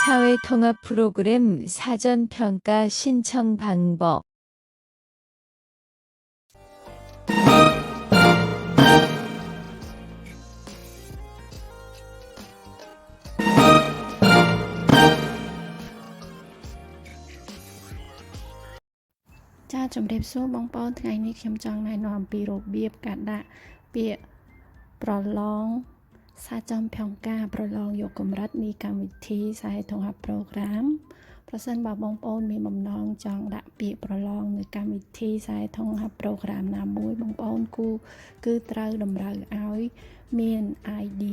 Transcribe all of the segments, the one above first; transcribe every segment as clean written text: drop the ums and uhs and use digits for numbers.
사회통합 프로그램 사전평가 신청 방법. 자, 점랩수 멍뻔ថ្ងៃនេះខ្ញុំចង់ណែនាំពីរបៀបការដាក់ពាក្យប្រឡងសាចំផែនការប្រឡងយកកម្រិតនៃកម្មវិធីសាយធំហាប់ប្រូក្រាមប្រសិនបើបងប្អូនមានបំណងចង់ដាក់ពាក្យប្រឡងនៅកម្មវិធីសាយធំហាប់ប្រូក្រាមណាមួយបងប្អូនគឺត្រូវតម្រូវឲ្យមាន ID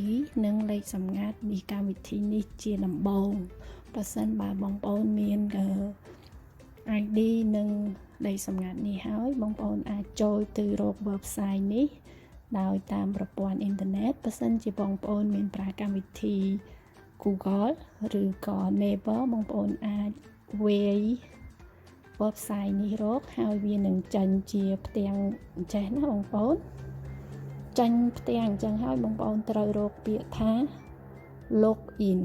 និងលេខសម្ងាត់នៃកម្មវិធីនេះជាដំបូងប្រសិនបើបងប្អូនមានID និងលេខសម្ងាត់នេះហើយបងប្អូនអាចចូលទៅរក website នេះដោយតាមប្រព័ន្ធអ៊ីនធឺណិតបើសិនជាបងប្អូនមានប្រើកម្មវិធី Google ឬក៏ Naver បងប្អូនអាចវាយ website នេះរកហើយវានឹងចេញជាផ្ទាំងអញ្ចេះណាបងប្អូនចេញផ្ទាំងអញ្ចឹងហើយបងប្អូនត្រូវរកពាក្យថា login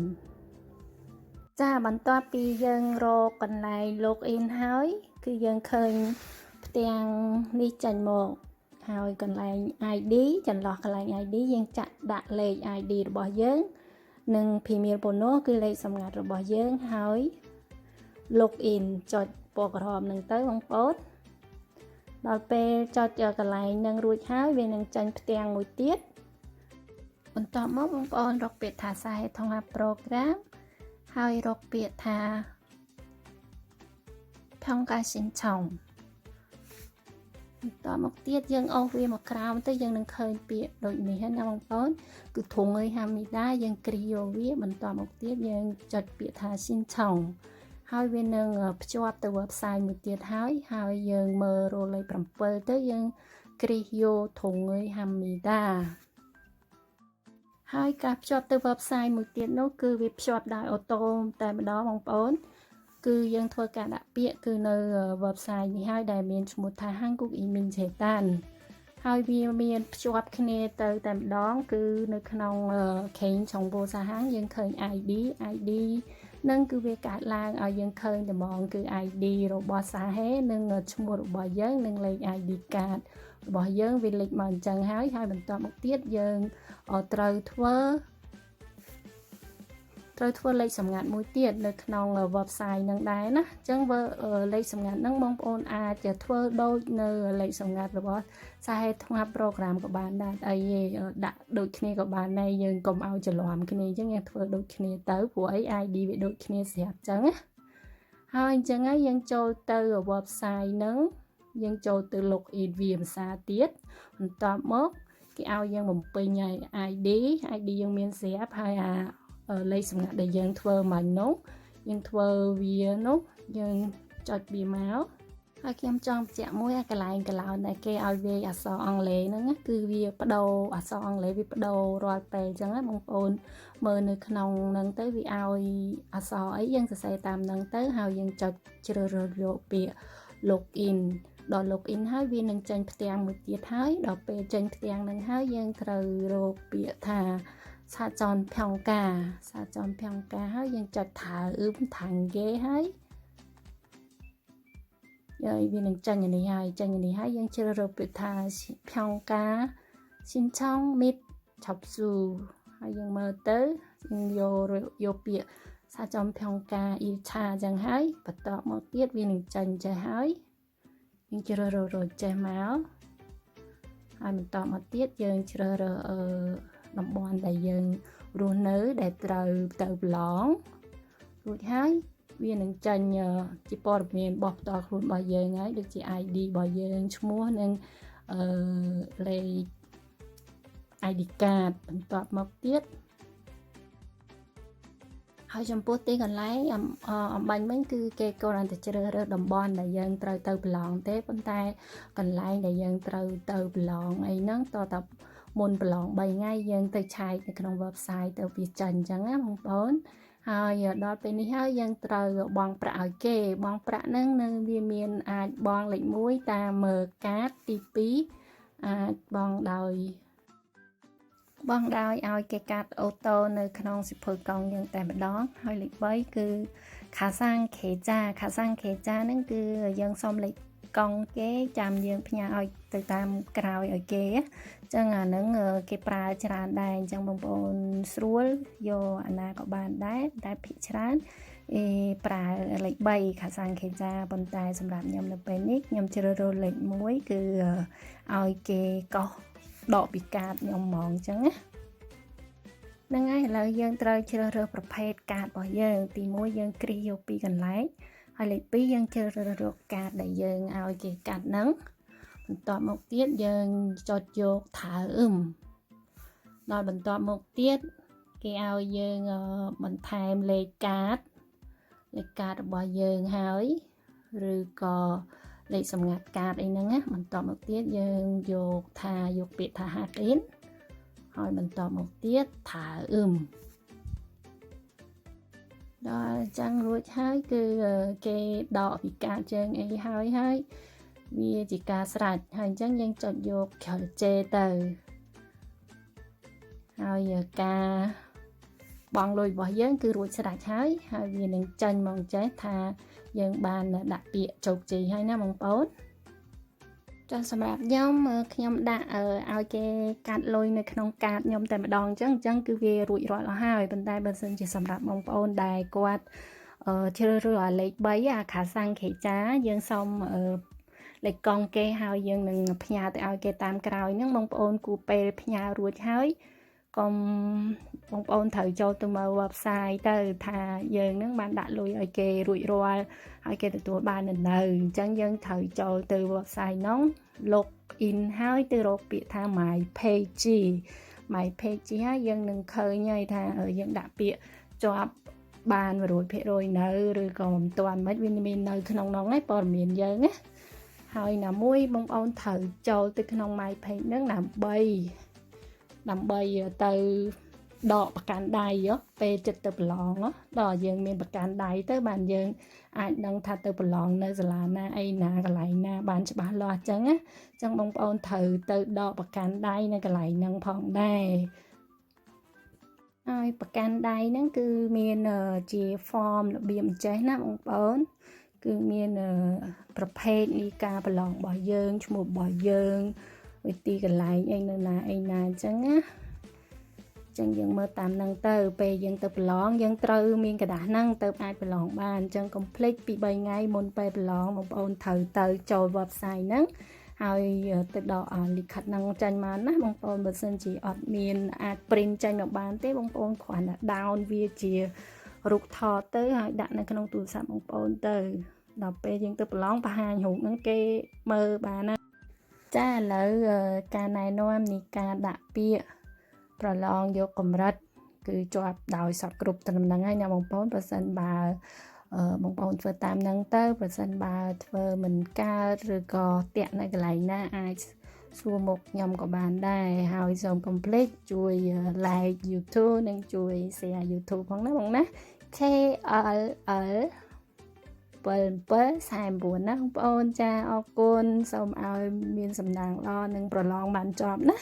ចាបន្ទាប់ពីយើងរកកន្លែង login ហើយគឺយើងឃើញផ្ទាំងនេះចេញមកហើយកន្លែង ID ចន្លោះកន្លែង ID យើងចាក់ដាក់លេខ ID របស់យើងនិងភីមៀលបូណូគឺលេខសម្ងាត់របស់យើងហើយ login ចុចពណ៌ក្រហមនឹងទៅបងប្អូនដល់ពេលចុចកន្លែងនឹងរួចហើយវានឹងចេញផ្ទាំងមួយទៀតបន្ទាប់មកបងប្អូនរកពាក្យថាសារហេតុហេតុ program ហើយរកពាក្យថាផងកាសិនឆងបន្តមកទៀតយើងអូសវាមកក្រោមទៅយើងនឹងឃើញពាក្យដូចនេះណាបងប្អូនគឺធុងអើយហាមីដាយើងគ្រីយកវាបន្តមកទៀតយើងចុចពាក្យថាសិនឆងហើយវានឹងភ្ជាប់ទៅ website មួយទៀតហើយយើងមើលរលេខ7ទៅយើងគ្រីយកធុងអើយហាមីដាហើយការភ្ជាប់ទៅ website មួយទៀតនោះគឺវាភ្ជាប់ដោយអូតូតែម្ដងបងប្អូនគឺយើងធ្វើការដាក់ពាក្យគឺនៅ website នេះហើយដែលមានឈ្មោះថា Hanguk Imin Jetan ហើយវាមានភ្ជាប់គ្នាទៅតែម្ដងគឺនៅក្នុងខេងឆុងបូសាហាងយើងឃើញ ID នឹងគឺវាកាត់ឡើងឲ្យយើងឃើញតែហ្មងគឺ ID របស់សាហេនិងឈ្មោះរបស់យើងនិងលេខ ID card របស់យើងវាលេខមកអញ្ចឹងហើយបន្ទាប់មកទៀតយើងត្រូវធ្វើលេខសម្ងាត់មួយទៀតនៅក្នុង website នឹងដែរណាអញ្ចឹងលេខសម្ងាត់ហ្នឹងបងប្អូនអាចធ្វើដូចនៅលេខសម្ងាត់របស់សារហេតុថ្ម program ក៏បានដែរអីដាក់ដូចគ្នាក៏បានដែរយើងកុំឲ្យច្រឡំគ្នាអញ្ចឹងយើងធ្វើដូចគ្នាទៅព្រោះអី ID វាដូចគ្នាស្រាប់អញ្ចឹងណាហើយអញ្ចឹងហើយយើងចូលទៅ website ហ្នឹងយើងចូលទៅ login វាភាសាទៀតបន្ទាប់មកគេឲ្យយើងបំពេញឲ្យ ID យើងមានស្រាប់ហើយលេខសម្ងាត់ដែលយើងធ្វើមកនោះយើងធ្វើវានោះយើងចុចវាមកហើយខ្ញុំចង់បញ្ជាក់មួយកន្លែងកន្លោនដែលគេឲ្យវាយអក្សរអង់គ្លេសហ្នឹងគឺវាបដូរអក្សរអង់គ្លេសវាបដូររាល់ពេលអញ្ចឹងណាបងប្អូនមើលនៅក្នុងហ្នឹងទៅវាឲ្យអក្សរអីយើងសរសេរតាមហ្នឹងទៅហើយយើងចុចជ្រើសរើសយកពាក្យ login ដល់ login ហើយវានឹងចេញផ្ទាំងមួយទៀតហើយដល់ពេលចេញផ្ទាំងហ្នឹងហើយយើងត្រូវរកពាក្យថាសាចនផងកាហើយយើងចុចថាថាងគេហើយវានឹងចេញនេះហើយយើងជ្រើសរើសពាក្យថាផងកាស៊ីនឆងមីតឆាប់ស៊ូហើយយើងមើលទៅយកពាក្យសាចនផងកាអ៊ីឆាអញ្ចឹងហើយបន្តមកទៀតវានឹងចេញចេះហើយយើងជ្រើសរើសចេះមកហើយបន្តមកទៀតយើងជ្រើសរើសតំបន់ដែលយើងរស់នៅដែលត្រូវទៅប្រឡងរួចហើយវានឹងចេញជាព័ត៌មានរបស់ផ្ទាល់ខ្លួនរបស់យើងហើយដូចជា ID របស់យើងឈ្មោះនិងលេខ ID card បន្ទាប់មកទៀតហើយចំពោះទីកន្លែងអំបញ្ញមិញគឺគេគ្រាន់តែជ្រើសរើសតំបន់ដែលយើងត្រូវទៅប្រឡងទេប៉ុន្តែកន្លែងដែលយើងត្រូវទៅប្រឡងអីហ្នឹងតើមុនប្រឡង3ថ្ងៃយើងទៅឆែកនៅក្នុង website ទៅវាចេញអញ្ចឹងណាបងប្អូនហើយដល់ពេលនេះហើយយើងត្រូវបង់ប្រាក់ឲ្យគេបង់ប្រាក់ហ្នឹងនៅវាមានអាចបង់លេខ1តាមកាតទី2អាចបង់ដោយ បងដោយឲ្យគេកាត់អូតូនៅក្នុងសិភើកង់យើងតែម្ដងហើយលេខ3គឺខាសាំងខេចាហ្នឹងគឺយើងសុំលេខកង់គេចាំយើងផ្ញើឲ្យទៅតាមក្រោយឲ្យគេអញ្ចឹងអាហ្នឹងគេប្រើច្រើនដែរអញ្ចឹងបងប្អូនស្រួលយកអាណាក៏បានដែរតែភាគច្រើនប្រើលេខ3ខាសាំងខេចាប៉ុន្តែសម្រាប់ខ្ញុំនៅពេលនេះខ្ញុំជ្រើសរើសលេខ1គឺឲ្យគេកោសដកពីកាតខ្ញុំហ្មងអញ្ចឹងណាហ្នឹងហើយឥឡូវយើងត្រូវជ្រើសរើសប្រភេទកាតរបស់យើងទី1យើងគ្រីសយកពីកន្លែងហើយលេខ2យើងជ្រើសរើសកាតដែលយើងឲ្យគេកាត់ហ្នឹងបន្ទាប់មកទៀតយើងចុចយកថើដល់បន្ទាប់មកទៀតគេឲ្យយើងបន្ថែមលេខកាតរបស់យើងហើយឬក៏លេខសម្ងាត់កាតអីហ្នឹងណាបន្ទាប់មកទៀតយើងយកពាក្យថាហាត់អ៊ីនហើយបន្ទាប់មកទៀតថាដល់ចឹងរួចហើយគឺគេដកពីកាតជើងអីហើយវាជាការស្រេចហើយអញ្ចឹងយើងចុចយកខលជេទៅហើយការបង់លុយរបស់យើងគឺរួចស្រេចហើយវានឹងចាញ់មកចេះថាយើងបានដាក់ពាក្យជោគជ័យហើយណាបងប្អូនចាសម្រាប់ខ្ញុំដាក់ឲ្យគេកាត់លុយនៅក្នុងកាតខ្ញុំតែម្ដងអញ្ចឹងគឺវារួចរាល់អស់ហើយប៉ុន្តែបើសិនជាសម្រាប់បងប្អូនដែលគាត់ជ្រើសរើសអាលេខ3អាខាសាំងខេចាយើងសុំលេខកង់គេហើយយើងនឹងផ្ញើទៅឲ្យគេតាមក្រោយហ្នឹងបងប្អូនគូពេលផ្ញើរួចហើយកុំបងប្អូនត្រូវចូលទៅមើល website ទៅថាយើងនឹងបានដាក់លុយឲ្យគេរួចរាល់ហើយគេទទួលបាននៅអញ្ចឹងយើងត្រូវចូលទៅ website ហ្នឹង log in ហើយទៅរកពាក្យថា my page ហើយយើងនឹងឃើញហើយថាយើងដាក់ពាក្យជាប់បាន 100% នៅឬក៏មិនទាន់មិនវាមាននៅក្នុងហ្នឹងឯងព័ត៌មានយើងណាហើយណាមួយបងប្អូនត្រូវចូលទៅក្នុង my page ហ្នឹងដើម្បីទៅដកប្រកាន់ដៃពេលចិត្តទៅប្រឡងដល់យើងមានប្រកាន់ដៃទៅបានយើងអាចដឹងថាទៅប្រឡងនៅសាលាណាអីណាកន្លែងណាបានច្បាស់លាស់អញ្ចឹងណាអញ្ចឹងបងប្អូនត្រូវទៅដកប្រកាន់ដៃនៅកន្លែងហ្នឹងផងដែរហើយប្រកាន់ដៃហ្នឹងគឺមានជា form របៀបអញ្ចេះណាបងប្អូនគឺមានប្រភេទនៃការប្រឡងរបស់យើងឈ្មោះរបស់យើងវិធីកន្លែងអីនៅណាអញ្ចឹងណាចឹងយើងមើលតាមហ្នឹងទៅពេលយើងទៅប្រឡងយើងត្រូវមានកដាស់ហ្នឹងទៅអាចប្រឡងបានអញ្ចឹងកុំភ្លេចពី3ថ្ងៃមុនពេលប្រឡងបងប្អូនត្រូវទៅចូល website ហ្នឹងហើយទៅដកលិខិតហ្នឹងចាញ់មកណាបងប្អូនបើសិនជាអត់មានអាច print ចាញ់មកបានទេបងប្អូនគ្រាន់តែ down វាជារូបថតទៅហើយដាក់នៅក្នុងទូរស័ព្ទបងប្អូនទៅដល់ពេលយើងទៅប្រឡងបង្ហាញរូបហ្នឹងគេមើលបានណាចាឥឡូវការណែនាំនៃការដាក់ពាក្យប្រឡងយកកម្រិតគឺជាប់ដោយសពគ្រប់ត្រឹមហ្នឹងហើយណាបងប្អូនបើសិនបើបងប្អូនធ្វើតាមហ្នឹងទៅបើសិនបើធ្វើមិនកើតឬក៏តាក់នៅកន្លែងណាអាចសួរមុខខ្ញុំក៏បានដែរហើយសូមកុំភ្លេចជួយ like YouTube និងជួយ share YouTube ផងណាបងណា KLL 749ណាបងប្អូនចាអរគុណសូមឲ្យមានសំណាងល្អនិងប្រឡងបានជាប់ណា